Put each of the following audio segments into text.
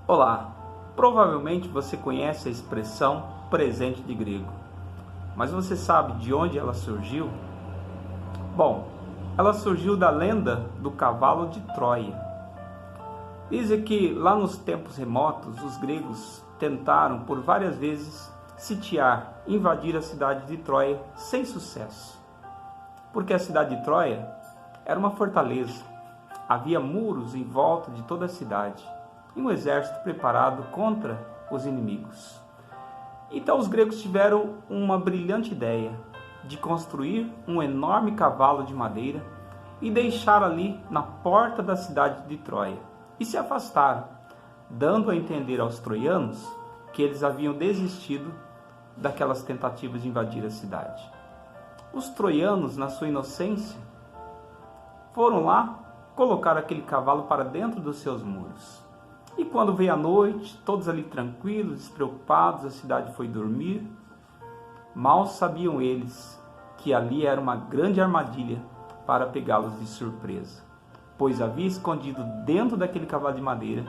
Olá, provavelmente você conhece a expressão presente de grego, mas você sabe de onde ela surgiu? Bom, ela surgiu da lenda do cavalo de Troia. Dizem que lá nos tempos remotos os gregos tentaram por várias vezes sitiar, invadir a cidade de Troia sem sucesso, porque a cidade de Troia era uma fortaleza, havia muros em volta de toda a cidade e um exército preparado contra os inimigos. Então os gregos tiveram uma brilhante ideia de construir um enorme cavalo de madeira e deixar ali na porta da cidade de Troia. E se afastaram, dando a entender aos troianos que eles haviam desistido daquelas tentativas de invadir a cidade. Os troianos, na sua inocência, foram lá colocar aquele cavalo para dentro dos seus muros. E quando veio a noite, todos ali tranquilos, despreocupados, a cidade foi dormir. Mal sabiam eles que ali era uma grande armadilha para pegá-los de surpresa, pois havia escondido dentro daquele cavalo de madeira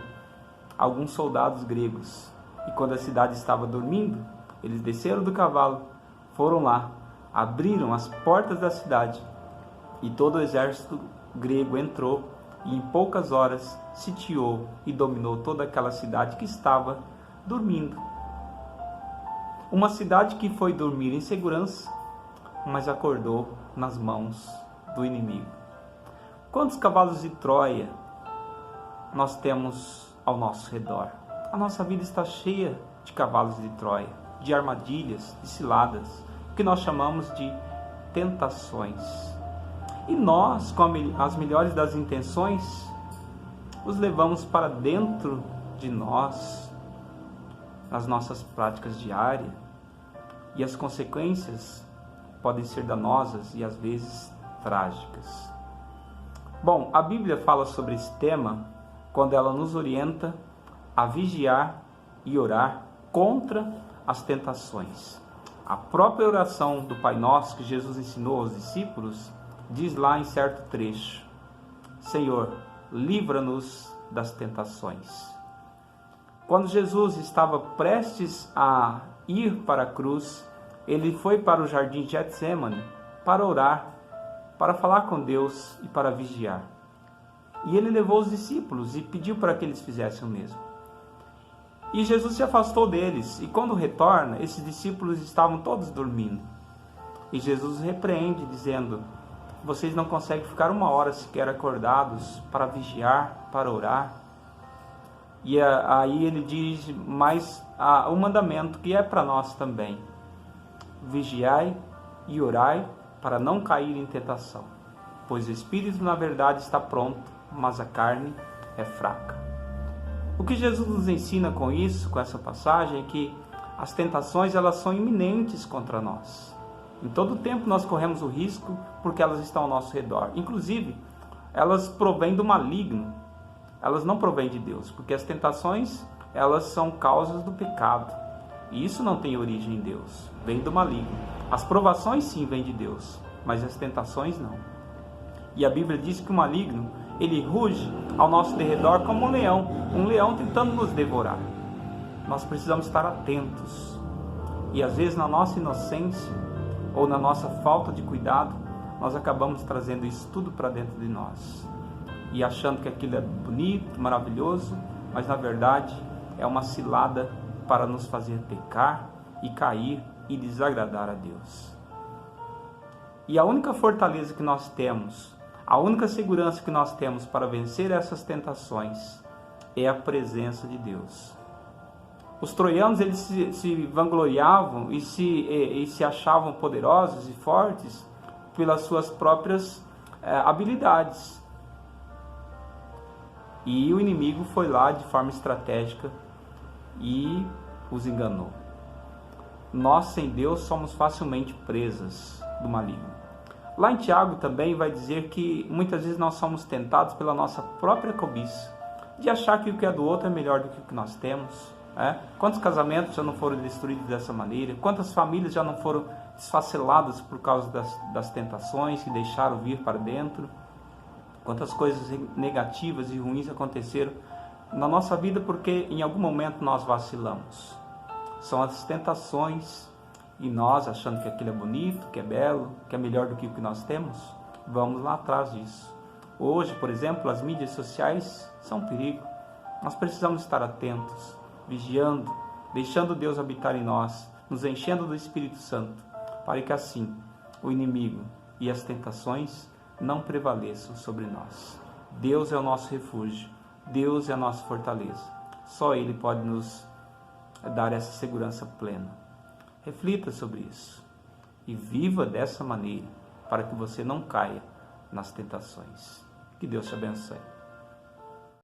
alguns soldados gregos. E quando a cidade estava dormindo, eles desceram do cavalo, foram lá, abriram as portas da cidade e todo o exército grego entrou e em poucas horas sitiou e dominou toda aquela cidade que estava dormindo. Uma cidade que foi dormir em segurança, mas acordou nas mãos do inimigo. Quantos cavalos de Troia nós temos ao nosso redor? A nossa vida está cheia de cavalos de Troia, de armadilhas, de ciladas, que nós chamamos de tentações. E nós, com as melhores das intenções, os levamos para dentro de nós, nas nossas práticas diárias, e as consequências podem ser danosas e às vezes trágicas. Bom, a Bíblia fala sobre esse tema quando ela nos orienta a vigiar e orar contra as tentações. A própria oração do Pai Nosso que Jesus ensinou aos discípulos diz lá em certo trecho: Senhor, livra-nos das tentações. Quando Jesus estava prestes a ir para a cruz, ele foi para o jardim de Getsêmani para orar, para falar com Deus e para vigiar. E ele levou os discípulos e pediu para que eles fizessem o mesmo. E Jesus se afastou deles, e quando retorna, esses discípulos estavam todos dormindo. E Jesus repreende, dizendo: vocês não conseguem ficar uma hora sequer acordados para vigiar, para orar? E aí ele diz mais um mandamento que é para nós também: vigiai e orai para não cair em tentação, pois o espírito na verdade está pronto, mas a carne é fraca. O que Jesus nos ensina com isso, com essa passagem, é que as tentações elas são iminentes contra nós. Em todo tempo nós corremos o risco porque elas estão ao nosso redor. Inclusive, elas provêm do maligno. Elas não provêm de Deus, porque as tentações elas são causas do pecado. E isso não tem origem em Deus, vem do maligno. As provações sim vêm de Deus, mas as tentações não. E a Bíblia diz que o maligno, ele ruge ao nosso derredor como um leão tentando nos devorar. Nós precisamos estar atentos. E às vezes na nossa inocência ou na nossa falta de cuidado, nós acabamos trazendo isso tudo para dentro de nós. E achando que aquilo é bonito, maravilhoso, mas na verdade é uma cilada para nos fazer pecar e cair e desagradar a Deus. E a única fortaleza que nós temos, a única segurança que nós temos para vencer essas tentações é a presença de Deus. Os troianos eles se vangloriavam e se achavam poderosos e fortes pelas suas próprias habilidades. E o inimigo foi lá de forma estratégica e os enganou. Nós sem Deus somos facilmente presas do maligno. Lá em Tiago também vai dizer que muitas vezes nós somos tentados pela nossa própria cobiça, de achar que o que é do outro é melhor do que o que nós temos. Quantos casamentos já não foram destruídos dessa maneira? Quantas famílias já não foram desfaceladas por causa das tentações que deixaram vir para dentro? Quantas coisas negativas e ruins aconteceram na nossa vida porque em algum momento nós vacilamos. São as tentações e nós, achando que aquilo é bonito, que é belo, que é melhor do que o que nós temos, vamos lá atrás disso. Hoje, por exemplo, as mídias sociais são um perigo. Nós precisamos estar atentos, vigiando, deixando Deus habitar em nós, nos enchendo do Espírito Santo, para que assim o inimigo e as tentações não prevaleçam sobre nós. Deus é o nosso refúgio, Deus é a nossa fortaleza. Só Ele pode nos dar essa segurança plena. Reflita sobre isso e viva dessa maneira para que você não caia nas tentações. Que Deus te abençoe.